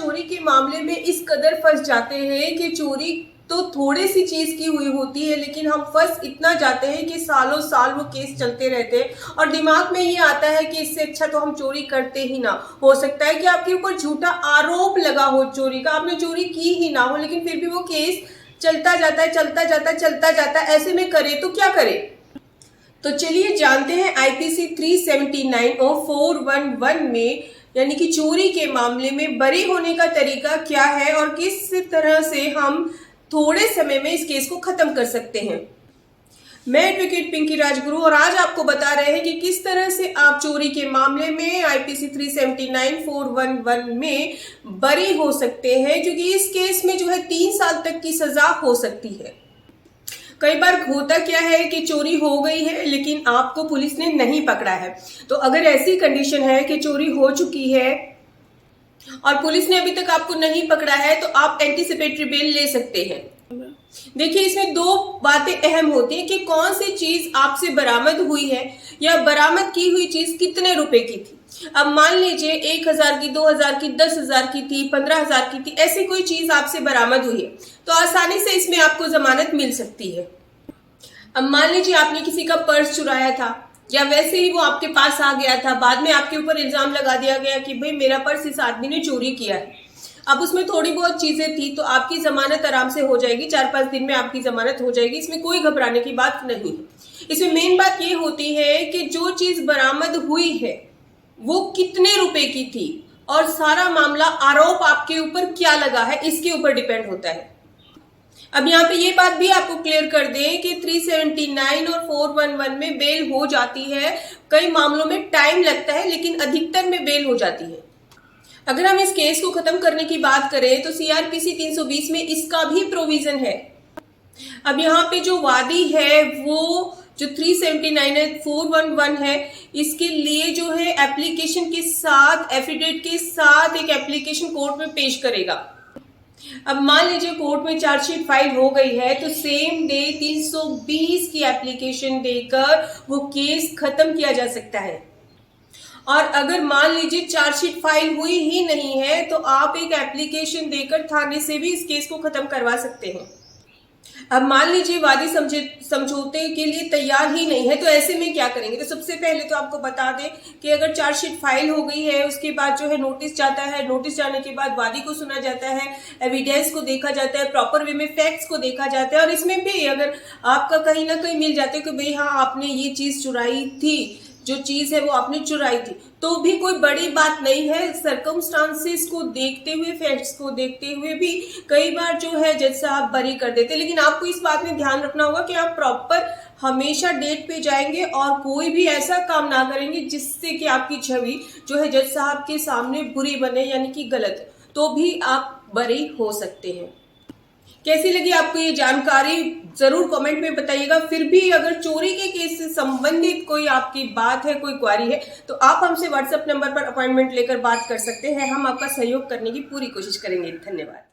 चोरी के मामले में इस कदर फंस जाते हैं कि चोरी तो थोड़ी सी चीज की हुई होती है, लेकिन हम फंस इतना जाते हैं कि सालों साल वो केस चलते रहते हैं और दिमाग में ये आता है कि इससे अच्छा तो हम चोरी करते ही ना। हो सकता है कि आपके ऊपर झूठा आरोप लगा हो चोरी का, आपने चोरी की ही ना हो, लेकिन फिर भी वो केस चलता जाता है, चलता जाता है, चलता जाता है। ऐसे में करे तो क्या करे? तो चलिए जानते हैं आईपीसी 379 और 411 में यानी कि चोरी के मामले में बरी होने का तरीका क्या है और किस तरह से हम थोड़े समय में इस केस को खत्म कर सकते हैं। मैं एडवोकेट पिंकी राजगुरु और आज आपको बता रहे हैं कि किस तरह से आप चोरी के मामले में आईपीसी 379 411 में बरी हो सकते हैं, क्योंकि इस केस में जो है 3 साल तक की सजा हो सकती है। कई बार होता क्या है कि चोरी हो गई है लेकिन आपको पुलिस ने नहीं पकड़ा है। तो अगर ऐसी कंडीशन है कि चोरी हो चुकी है और पुलिस ने अभी तक आपको नहीं पकड़ा है, तो आप एंटीसिपेटरी बेल ले सकते हैं। देखिए, इसमें 2 बातें अहम होती हैं कि कौन सी चीज आपसे बरामद हुई है या बरामद की हुई चीज कितने रुपए की थी। अब मान लीजिए 1000 की, 2000 की, 10,000 की थी, 15,000 की थी, ऐसी कोई चीज आपसे बरामद हुई है तो आसानी से इसमें आपको जमानत मिल सकती है। अब मान लीजिए आपने किसी का पर्स चुराया था या वैसे ही वो आपके पास आ गया था, बाद में आपके ऊपर इल्जाम लगा दिया गया कि भाई मेरा पर्स इस आदमी ने चोरी किया है। अब उसमें थोड़ी बहुत चीजें थी तो आपकी जमानत आराम से हो जाएगी, 4-5 दिन में आपकी जमानत हो जाएगी। इसमें कोई घबराने की बात नहीं है। इसमें मेन बात ये होती है कि जो चीज बरामद हुई है वो कितने रुपए की थी और सारा मामला, आरोप आपके ऊपर क्या लगा है, इसके ऊपर डिपेंड होता है। अब यहाँ पे ये बात भी आपको क्लियर कर दें कि 379 और 411 में बेल हो जाती है। कई मामलों में टाइम लगता है लेकिन अधिकतर में बेल हो जाती है। अगर हम इस केस को खत्म करने की बात करें तो सीआरपीसी 320 में इसका भी प्रोविजन है। अब यहाँ पे जो वादी है वो जो 379 है, 411 है, इसके लिए जो है एप्लीकेशन के साथ, एफिडेविट के साथ एक एप्लीकेशन कोर्ट में पेश करेगा। अब मान लीजिए कोर्ट में चार्जशीट फाइल हो गई है तो सेम डे 320 की एप्लीकेशन देकर वो केस खत्म किया जा सकता है। और अगर मान लीजिए चार्जशीट फाइल हुई ही नहीं है तो आप एक एप्लीकेशन देकर थाने से भी इस केस को खत्म करवा सकते हैं। अब मान लीजिए वादी समझौते के लिए तैयार ही नहीं है, तो ऐसे में क्या करेंगे? तो सबसे पहले तो आपको बता दें कि अगर चार्जशीट फाइल हो गई है उसके बाद जो है नोटिस जाता है, नोटिस जाने के बाद वादी को सुना जाता है, एविडेंस को देखा जाता है, प्रॉपर वे में फैक्ट्स को देखा जाता है और इसमें भी अगर आपका कहीं ना कहीं मिल जाता है कि भाई हाँ आपने ये चीज चुराई थी, जो चीज है वो आपने चुराई थी, तो भी कोई बड़ी बात नहीं है। सर्कमस्टांसेस को देखते हुए, फैक्ट्स को देखते हुए भी कई बार जो है जज साहब बरी कर देते, लेकिन आपको इस बात में ध्यान रखना होगा कि आप प्रॉपर हमेशा डेट पे जाएंगे और कोई भी ऐसा काम ना करेंगे जिससे कि आपकी छवि जो है जज साहब के सामने बुरी बने, यानी कि गलत, तो भी आप बरी हो सकते हैं। कैसी लगी आपको ये जानकारी जरूर कमेंट में बताइएगा। फिर भी अगर चोरी के केस से संबंधित कोई आपकी बात है, कोई क्वारी है, तो आप हमसे व्हाट्सएप नंबर पर अपॉइंटमेंट लेकर बात कर सकते हैं। हम आपका सहयोग करने की पूरी कोशिश करेंगे। धन्यवाद।